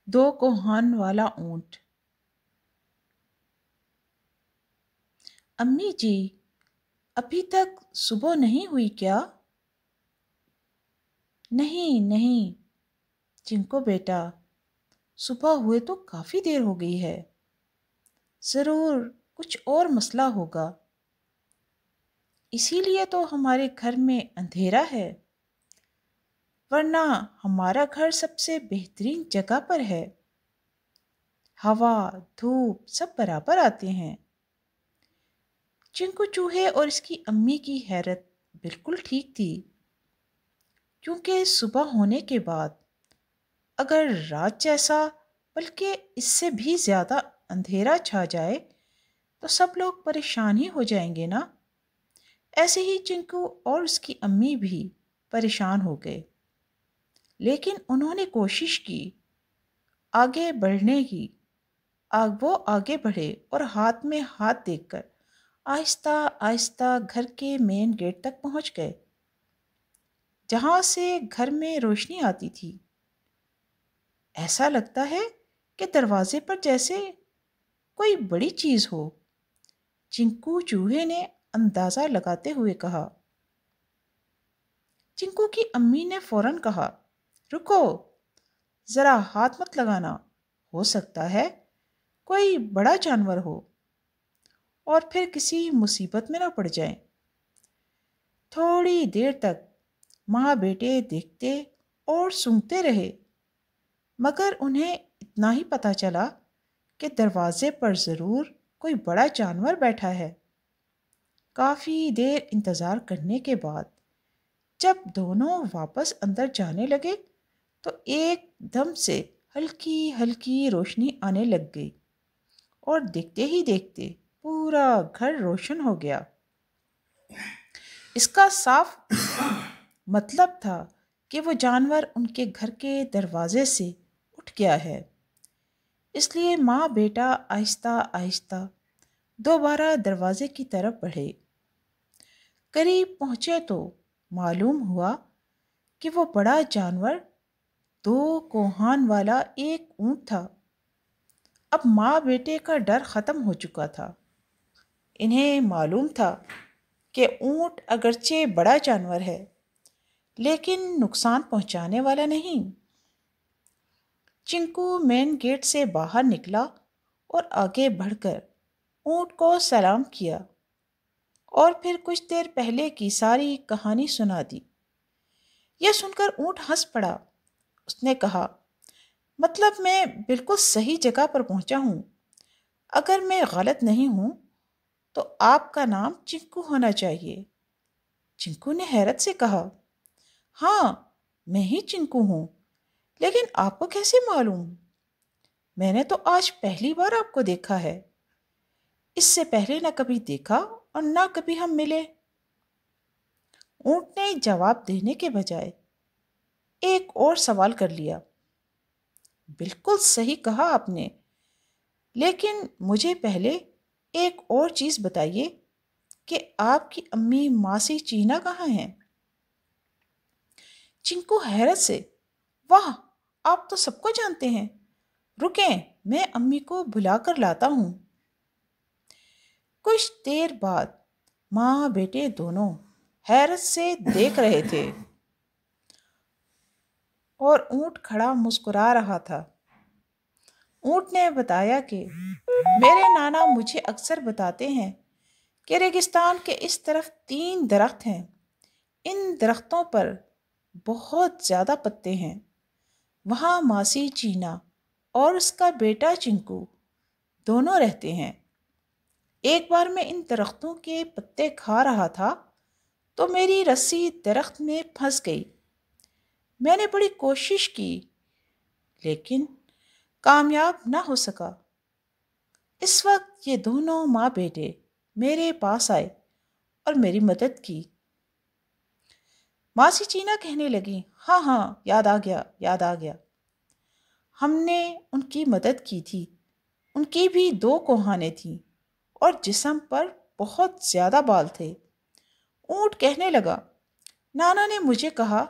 दो कोहान वाला ऊंट। अम्मी जी, अभी तक सुबह नहीं हुई क्या? नहीं नहीं, चिंको बेटा, सुबह हुए तो काफी देर हो गई है। जरूर कुछ और मसला होगा, इसीलिए तो हमारे घर में अंधेरा है, वरना हमारा घर सबसे बेहतरीन जगह पर है। हवा धूप सब बराबर आते हैं। चिंकू चूहे और इसकी अम्मी की हैरत बिल्कुल ठीक थी, क्योंकि सुबह होने के बाद अगर रात जैसा बल्कि इससे भी ज़्यादा अंधेरा छा जाए तो सब लोग परेशान ही हो जाएंगे ना। ऐसे ही चिंकू और उसकी अम्मी भी परेशान हो गए, लेकिन उन्होंने कोशिश की आगे बढ़ने की। वो आगे बढ़े और हाथ में हाथ देकर आहिस्ता आहिस्ता घर के मेन गेट तक पहुंच गए, जहां से घर में रोशनी आती थी। ऐसा लगता है कि दरवाजे पर जैसे कोई बड़ी चीज हो, चिंकू चूहे ने अंदाजा लगाते हुए कहा। चिंकू की अम्मी ने फौरन कहा, रुको, जरा हाथ मत लगाना, हो सकता है कोई बड़ा जानवर हो और फिर किसी मुसीबत में ना पड़ जाए। थोड़ी देर तक माँ बेटे देखते और सूंघते रहे, मगर उन्हें इतना ही पता चला कि दरवाजे पर ज़रूर कोई बड़ा जानवर बैठा है। काफ़ी देर इंतज़ार करने के बाद जब दोनों वापस अंदर जाने लगे तो एकदम से हल्की हल्की रोशनी आने लग गई और देखते ही देखते पूरा घर रोशन हो गया। इसका साफ मतलब था कि वो जानवर उनके घर के दरवाजे से उठ गया है। इसलिए माँ बेटा आहिस्ता आहिस्ता दोबारा दरवाजे की तरफ बढ़े। करीब पहुंचे तो मालूम हुआ कि वो बड़ा जानवर दो कोहान वाला एक ऊंट था। अब माँ बेटे का डर खत्म हो चुका था। इन्हें मालूम था कि ऊंट अगरचे बड़ा जानवर है, लेकिन नुकसान पहुंचाने वाला नहीं। चिंकू मेन गेट से बाहर निकला और आगे बढ़कर ऊंट को सलाम किया और फिर कुछ देर पहले की सारी कहानी सुना दी। यह सुनकर ऊंट हंस पड़ा। उसने कहा, मतलब मैं बिल्कुल सही जगह पर पहुंचा हूं। अगर मैं गलत नहीं हूं तो आपका नाम चिंकू होना चाहिए। चिंकू ने हैरत से कहा, हाँ, मैं ही चिंकू हूं, लेकिन आपको कैसे मालूम? मैंने तो आज पहली बार आपको देखा है। इससे पहले ना कभी देखा और ना कभी हम मिले। ऊंट ने जवाब देने के बजाय एक और सवाल कर लिया, बिल्कुल सही कहा आपने, लेकिन मुझे पहले एक और चीज बताइए कि आपकी अम्मी मासी चीना कहाँ हैं? चिंकू हैरत से, वाह, आप तो सबको जानते हैं। रुकें, मैं अम्मी को बुला कर लाता हूँ। कुछ देर बाद माँ बेटे दोनों हैरत से देख रहे थे और ऊंट खड़ा मुस्कुरा रहा था। ऊंट ने बताया कि मेरे नाना मुझे अक्सर बताते हैं कि रेगिस्तान के इस तरफ 3 दरख्त हैं। इन दरख्तों पर बहुत ज़्यादा पत्ते हैं। वहाँ मासी चीना और उसका बेटा चिंकू दोनों रहते हैं। एक बार मैं इन दरख्तों के पत्ते खा रहा था तो मेरी रस्सी दरख्त में फंस गई। मैंने बड़ी कोशिश की, लेकिन कामयाब ना हो सका। इस वक्त ये दोनों माँ बेटे मेरे पास आए और मेरी मदद की। मासी चीना कहने लगी, हाँ हाँ, याद आ गया, याद आ गया। हमने उनकी मदद की थी। उनकी भी 2 कोहाने थीं और जिस्म पर बहुत ज़्यादा बाल थे। ऊंट कहने लगा, नाना ने मुझे कहा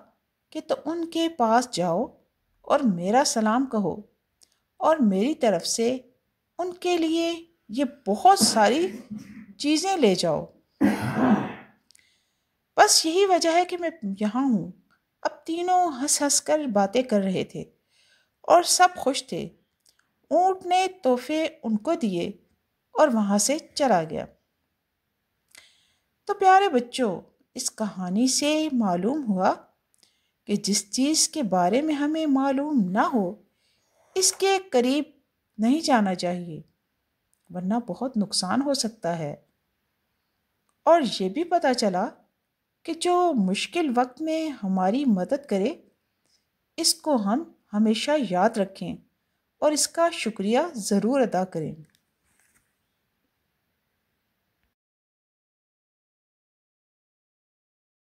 कि तो उनके पास जाओ और मेरा सलाम कहो। اور میری طرف سے ان کے لیے یہ بہت ساری چیزیں لے جاؤ۔ بس یہی وجہ ہے کہ میں یہاں ہوں۔ اب تینوں ہنس ہنس کر باتیں کر رہے تھے اور سب خوش تھے۔ اونٹ نے تحفے ان کو دیے اور وہاں سے چلا گیا۔ تو پیارے بچوں، اس کہانی سے معلوم ہوا کہ جس چیز کے بارے میں ہمیں معلوم نہ ہو اس کے قریب نہیں جانا چاہیے، ورنہ بہت نقصان ہو سکتا ہے۔ اور یہ بھی پتہ چلا کہ جو مشکل وقت میں ہماری مدد کرے اس کو ہم ہمیشہ یاد رکھیں اور اس کا شکریہ ضرور ادا کریں۔